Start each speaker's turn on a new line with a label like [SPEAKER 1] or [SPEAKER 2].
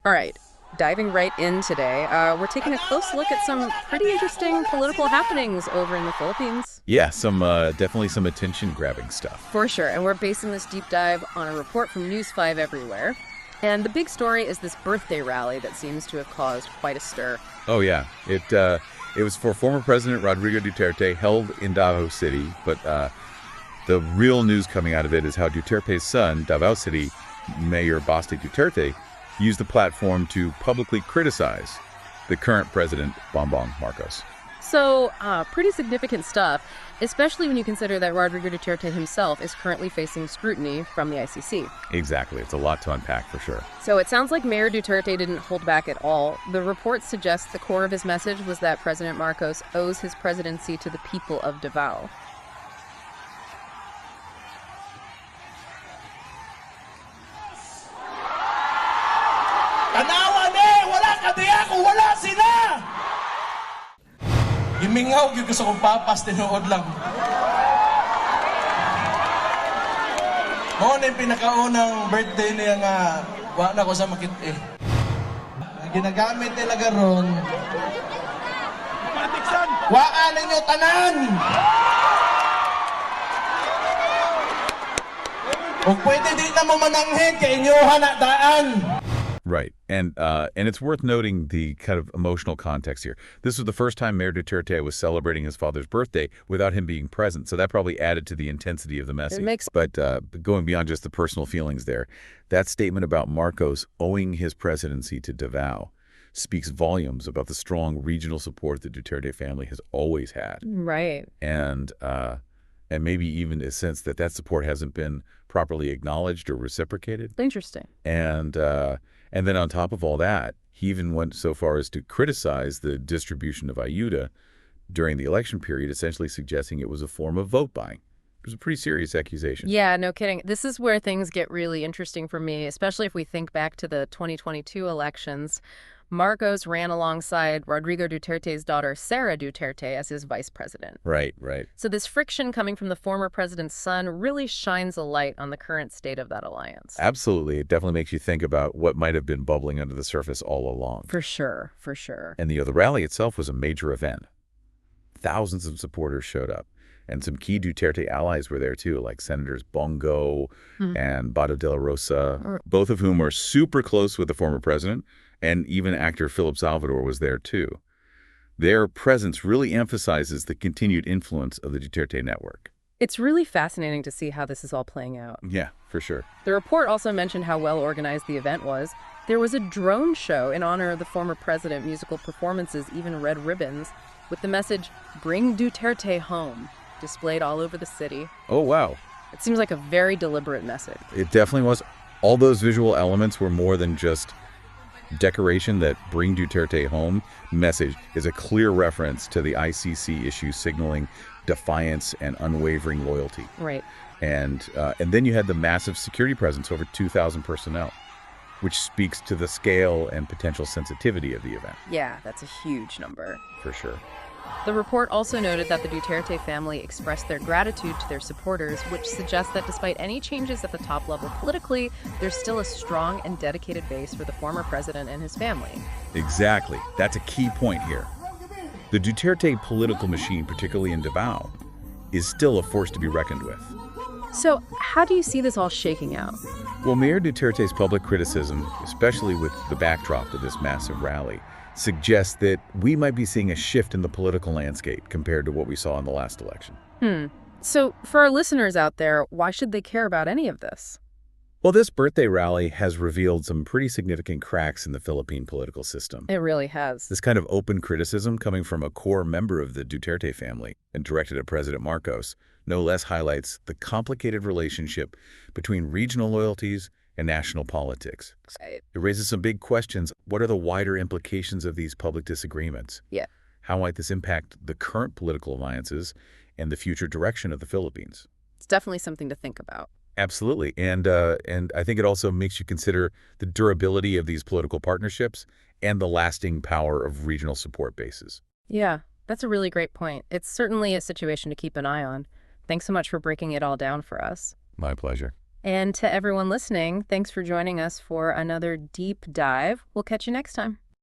[SPEAKER 1] All right, diving right in today, we're taking a close look at some pretty interesting political happenings over in the Philippines.
[SPEAKER 2] Yeah, some definitely some attention-grabbing stuff.
[SPEAKER 1] For sure, and we're basing this deep dive on a report from News 5 Everywhere. And the big story is this birthday rally that seems to have caused quite a stir.
[SPEAKER 2] Oh yeah, it was for former President Rodrigo Duterte, held in Davao City, but the real news coming out of it is how Duterte's son, Davao City Mayor Baste Duterte, used the platform to publicly criticize the current President Bongbong Marcos.
[SPEAKER 1] So, pretty significant stuff, especially when you consider that Rodrigo Duterte himself is currently facing scrutiny from the ICC.
[SPEAKER 2] Exactly. It's a lot to unpack for sure.
[SPEAKER 1] So it sounds like Mayor Duterte didn't hold back at all. The report suggests the core of his message was that President Marcos owes his presidency to the people of Davao.
[SPEAKER 3] Tanawa ni! Wala ka diya kung wala sila! Gimingaw, yung gusto kong papas, tinuod lang. Mo na yung pinakaunang birthday niya nga, wala ko sa makit eh. Ginagamit nila garon. Waan ninyo tanan! Kung pwede di na mo mananghin, kay inyohan na daan.
[SPEAKER 2] Right. And it's worth noting the kind of emotional context here. This was the first time Mayor Duterte was celebrating his father's birthday without him being present. So that probably added to the intensity of the message. But going beyond just the personal feelings there, that statement about Marcos owing his presidency to Davao speaks volumes about the strong regional support the Duterte family has always had.
[SPEAKER 1] Right.
[SPEAKER 2] And maybe even a sense that that support hasn't been properly acknowledged or reciprocated.
[SPEAKER 1] Interesting.
[SPEAKER 2] And then on top of all that, he even went so far as to criticize the distribution of ayuda during the election period, essentially suggesting it was a form of vote buying. It was a pretty serious accusation.
[SPEAKER 1] Yeah, no kidding. This is where things get really interesting for me, especially if we think back to the 2022 elections. Marcos ran alongside Rodrigo Duterte's daughter, Sara Duterte, as his vice president.
[SPEAKER 2] Right, right.
[SPEAKER 1] So this friction coming from the former president's son really shines a light on the current state of that alliance.
[SPEAKER 2] Absolutely. It definitely makes you think about what might have been bubbling under the surface all along.
[SPEAKER 1] For sure, for sure.
[SPEAKER 2] And the rally itself was a major event. Thousands of supporters showed up. And some key Duterte allies were there, too, like Senators Bongo and Bato de la Rosa, both of whom were super close with the former president. And even actor Philip Salvador was there, too. Their presence really emphasizes the continued influence of the Duterte network.
[SPEAKER 1] It's really fascinating to see how this is all playing out.
[SPEAKER 2] Yeah, for sure.
[SPEAKER 1] The report also mentioned how well organized the event was. There was a drone show in honor of the former president, musical performances, even red ribbons, with the message, "Bring Duterte home," displayed all over the city.
[SPEAKER 2] Oh, wow.
[SPEAKER 1] It seems like a very deliberate message.
[SPEAKER 2] It definitely was. All those visual elements were more than just decoration. That "Bring Duterte home" message is a clear reference to the ICC issue signaling defiance and unwavering loyalty.
[SPEAKER 1] Right.
[SPEAKER 2] And then you had the massive security presence, over 2,000 personnel, which speaks to the scale and potential sensitivity of the event.
[SPEAKER 1] Yeah, that's a huge number.
[SPEAKER 2] For sure.
[SPEAKER 1] The report also noted that the Duterte family expressed their gratitude to their supporters, which suggests that despite any changes at the top level politically, there's still a strong and dedicated base for the former president and his family.
[SPEAKER 2] Exactly. That's a key point here. The Duterte political machine, particularly in Davao, is still a force to be reckoned with.
[SPEAKER 1] So how do you see this all shaking out?
[SPEAKER 2] Well, Mayor Duterte's public criticism, especially with the backdrop to this massive rally, suggests that we might be seeing a shift in the political landscape compared to what we saw in the last election.
[SPEAKER 1] So for our listeners out there, why should they care about any of this?
[SPEAKER 2] Well, this birthday rally has revealed some pretty significant cracks in the Philippine political system.
[SPEAKER 1] It really has.
[SPEAKER 2] This kind of open criticism coming from a core member of the Duterte family and directed at President Marcos no less highlights the complicated relationship between regional loyalties and national politics.
[SPEAKER 1] Right.
[SPEAKER 2] It raises some big questions. What are the wider implications of these public disagreements?
[SPEAKER 1] Yeah.
[SPEAKER 2] How might this impact the current political alliances and the future direction of the Philippines?
[SPEAKER 1] It's definitely something to think about.
[SPEAKER 2] Absolutely. And I think it also makes you consider the durability of these political partnerships and the lasting power of regional support bases.
[SPEAKER 1] Yeah, that's a really great point. It's certainly a situation to keep an eye on. Thanks so much for breaking it all down for us.
[SPEAKER 2] My pleasure.
[SPEAKER 1] And to everyone listening, thanks for joining us for another deep dive. We'll catch you next time.